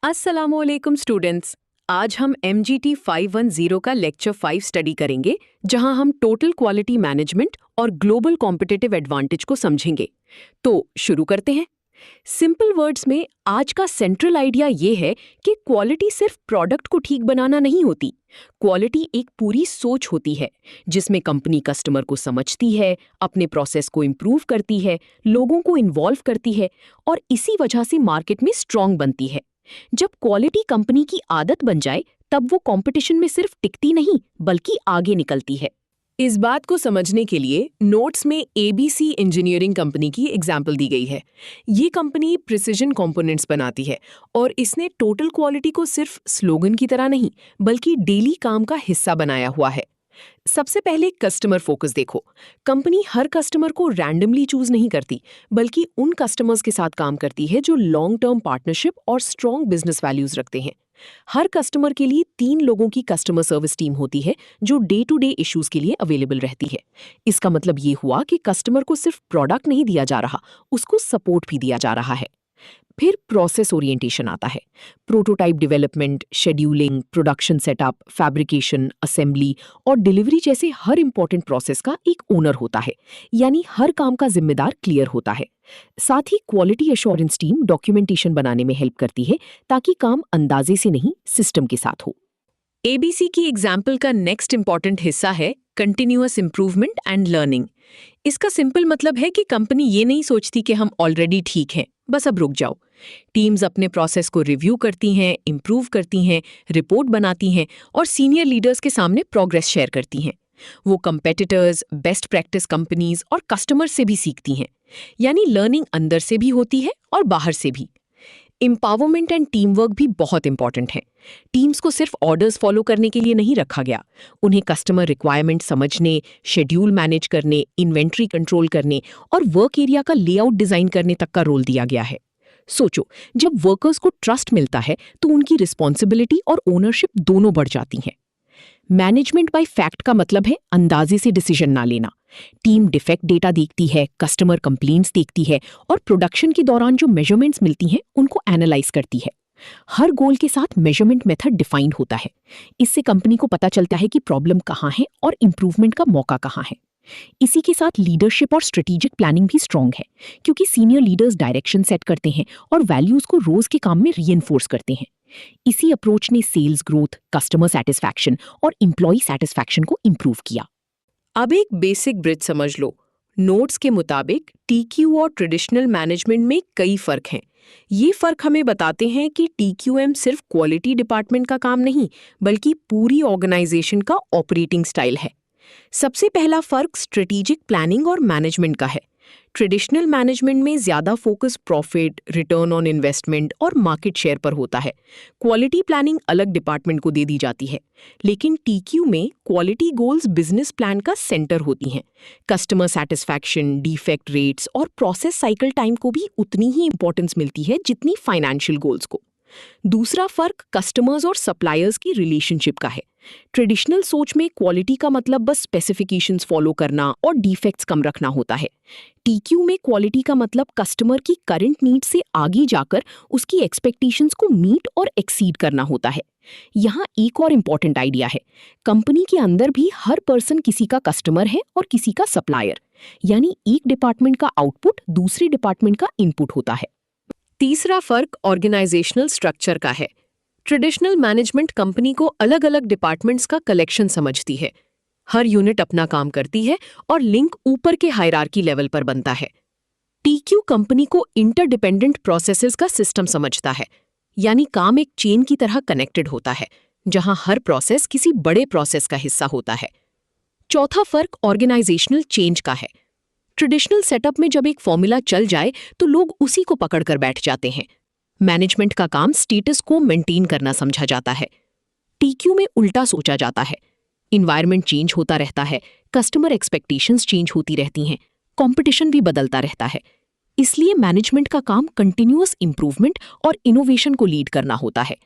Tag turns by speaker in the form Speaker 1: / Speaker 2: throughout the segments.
Speaker 1: अस्सलामुअलैकुम स्टूडेंट्स। आज हम MGT 510 का लेक्चर 5 स्टडी करेंगे, जहां हम टोटल क्वालिटी मैनेजमेंट और ग्लोबल कॉम्पिटिटिव एडवांटेज को समझेंगे। तो शुरू करते हैं। सिंपल वर्ड्स में आज का सेंट्रल आइडिया ये है कि क्वालिटी सिर्फ प्रोडक्ट को ठीक बनाना नहीं होती। क्वालिटी एक पूरी सोच होती है, जिसमें कंपनी कस्टमर को समझती है, अपने प्रोसेस को इम्प्रूव करती है, लोगों को इन्वॉल्व करती है और इसी वजह से मार्केट में स्ट्रांग बनती है। जब क्वालिटी कंपनी की आदत बन जाए, तब वो कंपटीशन में सिर्फ टिकती नहीं बल्कि आगे निकलती है। इस बात को समझने के लिए नोट्स में ABC इंजीनियरिंग कंपनी की एग्जाम्पल दी गई है। ये कंपनी प्रिसिजन कंपोनेंट्स बनाती है और इसने टोटल क्वालिटी को सिर्फ स्लोगन की तरह नहीं बल्कि डेली काम का हिस्सा बनाया हुआ है। सबसे पहले कस्टमर फोकस देखो। कंपनी हर कस्टमर को रैंडमली चूज नहीं करती, बल्कि उन कस्टमर्स के साथ काम करती है जो लॉन्ग टर्म पार्टनरशिप और स्ट्रॉन्ग बिजनेस वैल्यूज रखते हैं। हर कस्टमर के लिए 3 लोगों की कस्टमर सर्विस टीम होती है जो डे टू डे इश्यूज के लिए अवेलेबल रहती है। इसका मतलब ये हुआ कि कस्टमर को सिर्फ प्रोडक्ट नहीं दिया जा रहा, उसको सपोर्ट भी दिया जा रहा है। फिर प्रोसेस ओरिएंटेशन आता है। Prototype development, scheduling, production setup, fabrication, assembly और डिलीवरी जैसे हर इंपॉर्टेंट प्रोसेस का एक ओनर होता है, यानी हर काम का जिम्मेदार क्लियर होता है। साथ ही क्वालिटी एश्योरेंस टीम डॉक्यूमेंटेशन बनाने में हेल्प करती है, ताकि काम अंदाजे से नहीं, सिस्टम के साथ हो। ABC की एग्जाम्पल का नेक्स्ट इंपॉर्टेंट हिस्सा है कंटिन्यूअस इंप्रूवमेंट एंड लर्निंग। इसका सिंपल मतलब है कि कंपनी ये नहीं सोचती कि हम ऑलरेडी ठीक हैं, बस अब रुक जाओ। टीम्स अपने प्रोसेस को रिव्यू करती हैं, इंप्रूव करती हैं, रिपोर्ट बनाती हैं और सीनियर लीडर्स के सामने प्रोग्रेस शेयर करती हैं। वो कंपेटिटर्स, बेस्ट प्रैक्टिस कंपनीज और कस्टमर्स से भी सीखती हैं, यानी लर्निंग अंदर से भी होती है और बाहर से भी। एम्पावरमेंट एंड टीम वर्क भी बहुत इंपॉर्टेंट है। टीम्स को सिर्फ ऑर्डर्स फॉलो करने के लिए नहीं रखा गया, उन्हें कस्टमर रिक्वायरमेंट समझने, शेड्यूल मैनेज करने, इन्वेंट्री कंट्रोल करने और वर्क एरिया का लेआउट डिजाइन करने तक का रोल दिया गया है। सोचो, जब वर्कर्स को ट्रस्ट मिलता है तो उनकी रिस्पॉन्सिबिलिटी और ओनरशिप दोनों बढ़ जाती हैं। मैनेजमेंट बाय फैक्ट का मतलब है अंदाजे से डिसीजन ना लेना। टीम डिफेक्ट डेटा देखती है, कस्टमर कंप्लेंट्स देखती है और प्रोडक्शन के दौरान जो मेजरमेंट्स मिलती हैं उनको एनालाइज करती है। हर गोल के साथ मेजरमेंट मेथड डिफाइंड होता है। इससे कंपनी को पता चलता है कि प्रॉब्लम कहाँ है और इंप्रूवमेंट का मौका कहाँ है। इसी के साथ लीडरशिप और स्ट्रेटेजिक प्लानिंग भी स्ट्रांग है, क्योंकि सीनियर लीडर्स डायरेक्शन सेट करते हैं और वैल्यूज को रोज के काम में रीइंफोर्स करते हैं। इसी अप्रोच ने सेल्स ग्रोथ, कस्टमर सेटिस्फैक्शन और एम्प्लॉय सेटिस्फैक्शन को इंप्रूव किया। अब एक बेसिक ब्रिज समझ लो। नोट्स के मुताबिक TQ और ट्रेडिशनल मैनेजमेंट में कई फर्क हैं। ये फर्क हमें बताते हैं कि TQM सिर्फ क्वालिटी डिपार्टमेंट का काम नहीं, बल्कि पूरी ऑर्गेनाइजेशन का ऑपरेटिंग स्टाइल है। सबसे पहला फर्क स्ट्रेटेजिक प्लानिंग और मैनेजमेंट का है। ट्रेडिशनल मैनेजमेंट में ज्यादा focus profit, return on investment और मार्केट शेयर पर होता है। क्वालिटी प्लानिंग अलग डिपार्टमेंट को दे दी जाती है। लेकिन TQ में क्वालिटी गोल्स बिजनेस प्लान का सेंटर होती हैं। कस्टमर सेटिस्फैक्शन, डिफेक्ट रेट्स और प्रोसेस साइकिल टाइम को भी उतनी ही इंपॉर्टेंस मिलती है जितनी फाइनेंशियल गोल्स को। दूसरा फर्क कस्टमर्स और सप्लायर्स की रिलेशनशिप का है। ट्रेडिशनल सोच में क्वालिटी का मतलब बस स्पेसिफिकेशंस फॉलो करना और डिफेक्ट्स कम रखना होता है। TQ में क्वालिटी का मतलब कस्टमर की करंट नीड से आगे जाकर उसकी एक्सपेक्टेशंस को मीट और एक्सीड करना होता है। यहाँ एक और इम्पॉर्टेंट आइडिया है। कंपनी के अंदर भी हर पर्सन किसी का कस्टमर है और किसी का सप्लायर, यानी एक डिपार्टमेंट का आउटपुट दूसरे डिपार्टमेंट का इनपुट होता है। तीसरा फर्क ऑर्गेनाइजेशनल स्ट्रक्चर का है। ट्रेडिशनल मैनेजमेंट कंपनी को अलग अलग डिपार्टमेंट्स का कलेक्शन समझती है। हर यूनिट अपना काम करती है और लिंक ऊपर के हायरार्की लेवल पर बनता है। TQ कंपनी को इंटरडिपेंडेंट प्रोसेसेस का सिस्टम समझता है, यानी काम एक चेन की तरह कनेक्टेड होता है, जहां हर प्रोसेस किसी बड़े प्रोसेस का हिस्सा होता है। चौथा फर्क ऑर्गेनाइजेशनल चेंज का है। ट्रेडिशनल सेटअप में जब एक फॉर्मूला चल जाए तो लोग उसी को पकड़कर बैठ जाते हैं। मैनेजमेंट का काम स्टेटस को मेंटेन करना समझा जाता है। TQ में उल्टा सोचा जाता है। इन्वायरमेंट चेंज होता रहता है, कस्टमर एक्सपेक्टेशंस चेंज होती रहती हैं, कंपटीशन भी बदलता रहता है। इसलिए मैनेजमेंट का काम कंटिन्यूअस इंप्रूवमेंट और इनोवेशन को लीड करना होता है।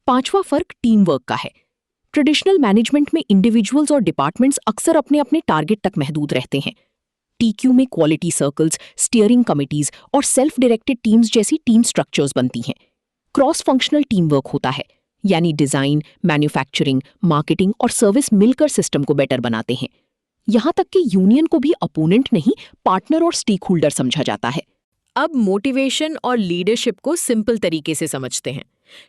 Speaker 1: पांचवा फर्क टीम वर्क का है। ट्रेडिशनल मैनेजमेंट में इंडिविजुअल्स और डिपार्टमेंट्स अक्सर अपने अपने टारगेट तक महदूद रहते हैं। TQ में क्वालिटी सर्कल्स, स्टीयरिंग कमिटीज और सेल्फ डायरेक्टेड टीम्स जैसी टीम स्ट्रक्चर्स बनती हैं। क्रॉस फंक्शनल टीम वर्क होता है, यानी डिजाइन, मैन्युफैक्चरिंग, मार्केटिंग और सर्विस मिलकर सिस्टम को बेटर बनाते हैं। यहाँ तक कि यूनियन को भी अपोनेंट नहीं, पार्टनर और स्टेक होल्डर समझा जाता है। अब मोटिवेशन और लीडरशिप को सिंपल तरीके से समझते हैं।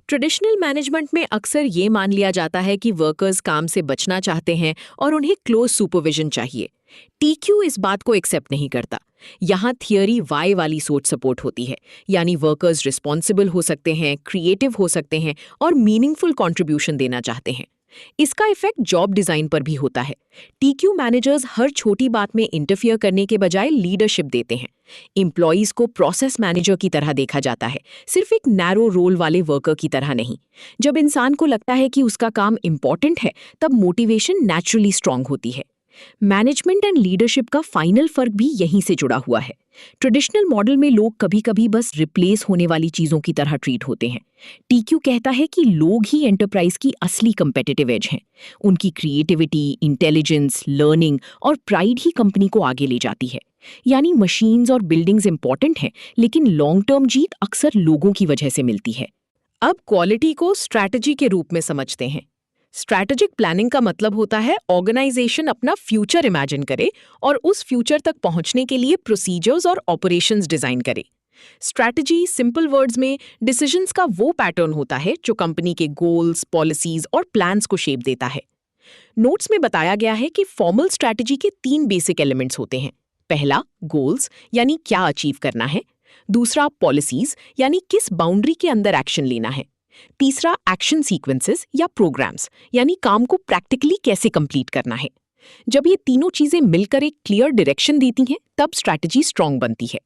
Speaker 1: ट्रेडिशनल मैनेजमेंट में अक्सर ये मान लिया जाता है कि वर्कर्स काम से बचना चाहते हैं और उन्हें क्लोज सुपरविजन चाहिए। टीक्यू इस बात को एक्सेप्ट नहीं करता। यहाँ थियरी वाई वाली सोच सपोर्ट होती है, यानी वर्कर्स रिस्पॉन्सिबल हो सकते हैं, क्रिएटिव हो सकते हैं और मीनिंगफुल कंट्रीब्यूशन देना चाहते हैं। इसका इफेक्ट जॉब डिजाइन पर भी होता है। टीक्यू मैनेजर्स हर छोटी बात में इंटरफियर करने के बजाय लीडरशिप देते हैं। एम्प्लॉइज को प्रोसेस मैनेजर की तरह देखा जाता है, सिर्फ एक नैरो रोल वाले वर्कर की तरह नहीं। जब इंसान को लगता है कि उसका काम इंपॉर्टेंट है, तब मोटिवेशन नेचुरली स्ट्रांग होती है। मैनेजमेंट एंड लीडरशिप का फाइनल फर्क भी यहीं से जुड़ा हुआ है। ट्रेडिशनल मॉडल में लोग कभी-कभी बस रिप्लेस होने वाली चीजों की तरह ट्रीट होते हैं। टीक्यू कहता है कि लोग ही एंटरप्राइज की असली कंपेटिटिव एज हैं। उनकी क्रिएटिविटी, इंटेलिजेंस, लर्निंग और प्राइड ही कंपनी को आगे ले जाती है। यानी मशीन्स और बिल्डिंग्स इंपॉर्टेंट हैं, लेकिन लॉन्ग टर्म जीत अक्सर लोगों की वजह से मिलती है। अब क्वालिटी को स्ट्रैटेजी के रूप में समझते हैं। स्ट्रैटेजिक प्लानिंग का मतलब होता है ऑर्गेनाइजेशन अपना फ्यूचर इमेजिन करे और उस फ्यूचर तक पहुंचने के लिए प्रोसीजर्स और ऑपरेशंस डिजाइन करे। स्ट्रैटेजी सिंपल वर्ड्स में डिसीजंस का वो पैटर्न होता है जो कंपनी के गोल्स, पॉलिसीज और प्लान्स को शेप देता है। नोट्स में बताया गया है कि फॉर्मल स्ट्रैटेजी के 3 बेसिक एलिमेंट्स होते हैं। पहला, गोल्स यानी क्या अचीव करना है। दूसरा, पॉलिसीज यानी किस बाउंड्री के अंदर एक्शन लेना है। तीसरा, एक्शन सीक्वेंसेस या प्रोग्राम्स यानी काम को प्रैक्टिकली कैसे कंप्लीट करना है। जब ये तीनों चीजें मिलकर एक क्लियर डायरेक्शन देती हैं, तब स्ट्रैटेजी स्ट्रांग बनती है।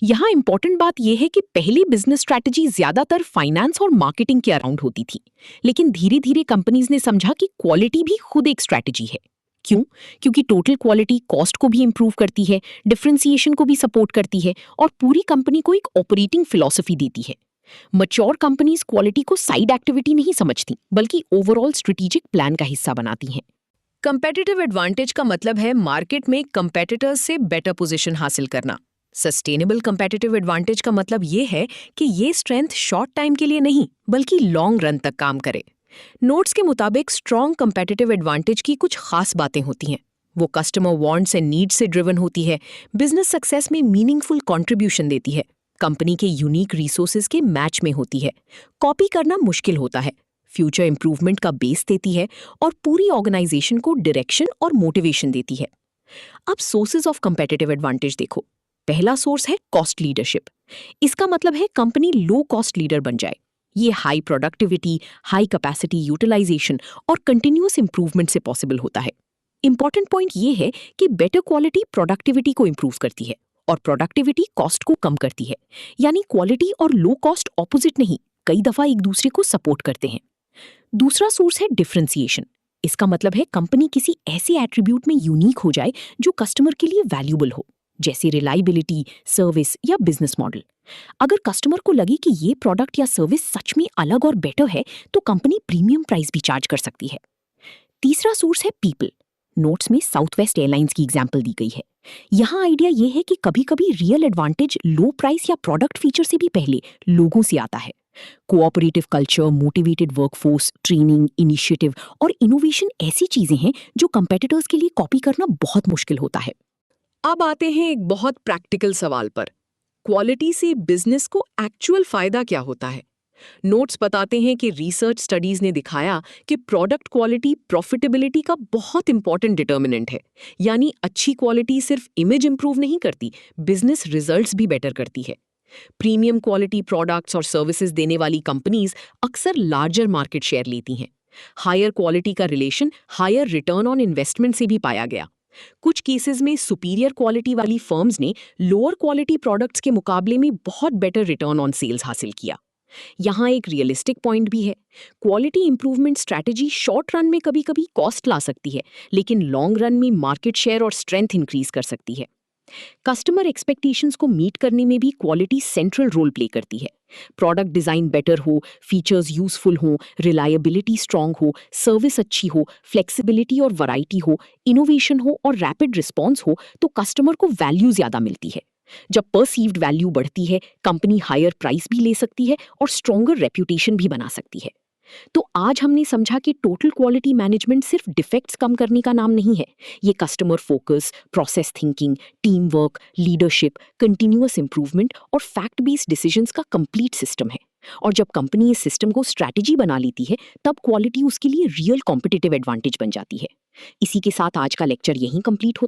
Speaker 1: यहाँ इंपॉर्टेंट बात यह है कि पहली बिजनेस स्ट्रैटेजी ज्यादातर फाइनेंस और मार्केटिंग के अराउंड होती थी, लेकिन धीरे धीरे कंपनीज ने समझा कि क्वालिटी भी खुद एक स्ट्रैटेजी है। क्यों? क्योंकि टोटल क्वालिटी कॉस्ट को भी इंप्रूव करती है, डिफरेंशिएशन को भी सपोर्ट करती है और पूरी कंपनी को एक ऑपरेटिंग फिलॉसफी देती है। मैच्योर कंपनीज क्वालिटी को साइड एक्टिविटी नहीं समझती, बल्कि ओवरऑल स्ट्रेटेजिक प्लान का हिस्सा बनाती हैं। कंपेटिटिव एडवांटेज का मतलब है मार्केट में कंपेटिटर्स से बेटर पोजीशन हासिल करना। सस्टेनेबल कंपेटिटिव एडवांटेज का मतलब ये है कि ये स्ट्रेंथ शॉर्ट टाइम के लिए नहीं, बल्कि लॉन्ग रन तक काम करे। नोट्स के मुताबिक स्ट्रॉन्ग कंपेटिटिव एडवांटेज की कुछ खास बातें होती हैं। वो कस्टमर वांट्स एंड नीड्स से ड्रिवन होती है, बिजनेस सक्सेस में मीनिंगफुल कंट्रीब्यूशन देती है, कंपनी के यूनिक रिसोर्सेज के मैच में होती है, कॉपी करना मुश्किल होता है, फ्यूचर इंप्रूवमेंट का बेस देती है और पूरी ऑर्गेनाइजेशन को डायरेक्शन और मोटिवेशन देती है। अब सोर्सेज ऑफ कंपेटिटिव एडवांटेज देखो। पहला सोर्स है कॉस्ट लीडरशिप। इसका मतलब है कंपनी लो कॉस्ट लीडर बन जाए। ये high productivity, high capacity utilization और कंटिन्यूअस इंप्रूवमेंट से पॉसिबल होता है। इंपॉर्टेंट पॉइंट ये है कि बेटर क्वालिटी प्रोडक्टिविटी को इंप्रूव करती है और प्रोडक्टिविटी कॉस्ट को कम करती है। यानी क्वालिटी और लो कॉस्ट ऑपोजिट नहीं, कई दफा एक दूसरे को सपोर्ट करते हैं। दूसरा सोर्स है डिफरेंशिएशन। इसका मतलब है कंपनी किसी ऐसे एट्रीब्यूट में यूनिक हो जाए जो कस्टमर के लिए वैल्यूबल हो, जैसे रिलायबिलिटी, सर्विस या बिजनेस मॉडल। अगर कस्टमर को लगे कि ये प्रोडक्ट या सर्विस सच में अलग और बेटर है, तो कंपनी प्रीमियम प्राइस भी चार्ज कर सकती है। तीसरा सोर्स है पीपल। नोट्स में साउथ वेस्ट एयरलाइंस की एग्जाम्पल दी गई है। यहाँ आइडिया ये है कि कभी कभी रियल एडवांटेज लो प्राइस या प्रोडक्ट फीचर से भी पहले लोगों से आता है। Cooperative culture, motivated workforce, training, initiative और इनोवेशन ऐसी चीजें हैं जो कंपेटिटर्स के लिए कॉपी करना बहुत मुश्किल होता है। अब आते हैं एक बहुत प्रैक्टिकल सवाल पर। क्वालिटी से बिजनेस को एक्चुअल फायदा क्या होता है? नोट्स बताते हैं कि रिसर्च स्टडीज ने दिखाया कि प्रोडक्ट क्वालिटी प्रॉफिटेबिलिटी का बहुत इंपॉर्टेंट डिटर्मिनेंट है। यानी अच्छी क्वालिटी सिर्फ इमेज इंप्रूव नहीं करती, बिजनेस रिजल्ट्स भी बेटर करती है। प्रीमियम क्वालिटी प्रोडक्ट्स और सर्विसेज देने वाली कंपनीज अक्सर लार्जर मार्केट शेयर लेती हैं। हायर क्वालिटी का relation higher return on investment से भी पाया गया। कुछ केसेस में सुपीरियर क्वालिटी वाली फर्म्स ने लोअर क्वालिटी प्रोडक्ट्स के मुकाबले में बहुत बेटर रिटर्न ऑन सेल्स हासिल किया। यहाँ एक रियलिस्टिक पॉइंट भी है। Quality improvement strategy short run में कभी कभी कॉस्ट ला सकती है, लेकिन लॉन्ग रन में मार्केट शेयर और स्ट्रेंथ इंक्रीज कर सकती है। कस्टमर एक्सपेक्टेशंस को मीट करने में भी क्वालिटी सेंट्रल रोल प्ले करती है। प्रोडक्ट डिजाइन बेटर हो, फीचर्स यूजफुल हो, रिलायबिलिटी स्ट्रांग हो, सर्विस अच्छी हो, फ्लेक्सिबिलिटी और वैरायटी हो, इनोवेशन हो और रैपिड रिस्पॉन्स हो, तो कस्टमर को वैल्यू ज्यादा मिलती है। जब परसीव्ड वैल्यू बढ़ती है, कंपनी हायर प्राइस भी ले सकती है और स्ट्रॉन्गर रेप्यूटेशन भी बना सकती है। तो आज हमने समझा कि टोटल क्वालिटी मैनेजमेंट सिर्फ डिफेक्ट्स कम करने का नाम नहीं है। ये customer focus, process thinking, team work, leadership, continuous improvement और फैक्ट बेस्ड डिसीजंस का कंप्लीट सिस्टम है। और जब कंपनी इस सिस्टम को स्ट्रैटेजी बना लेती है, तब क्वालिटी उसके लिए रियल कॉम्पिटिटिव एडवांटेज बन जाती है। इसी के साथ आज का लेक्चर यहीं कंप्लीट होता है।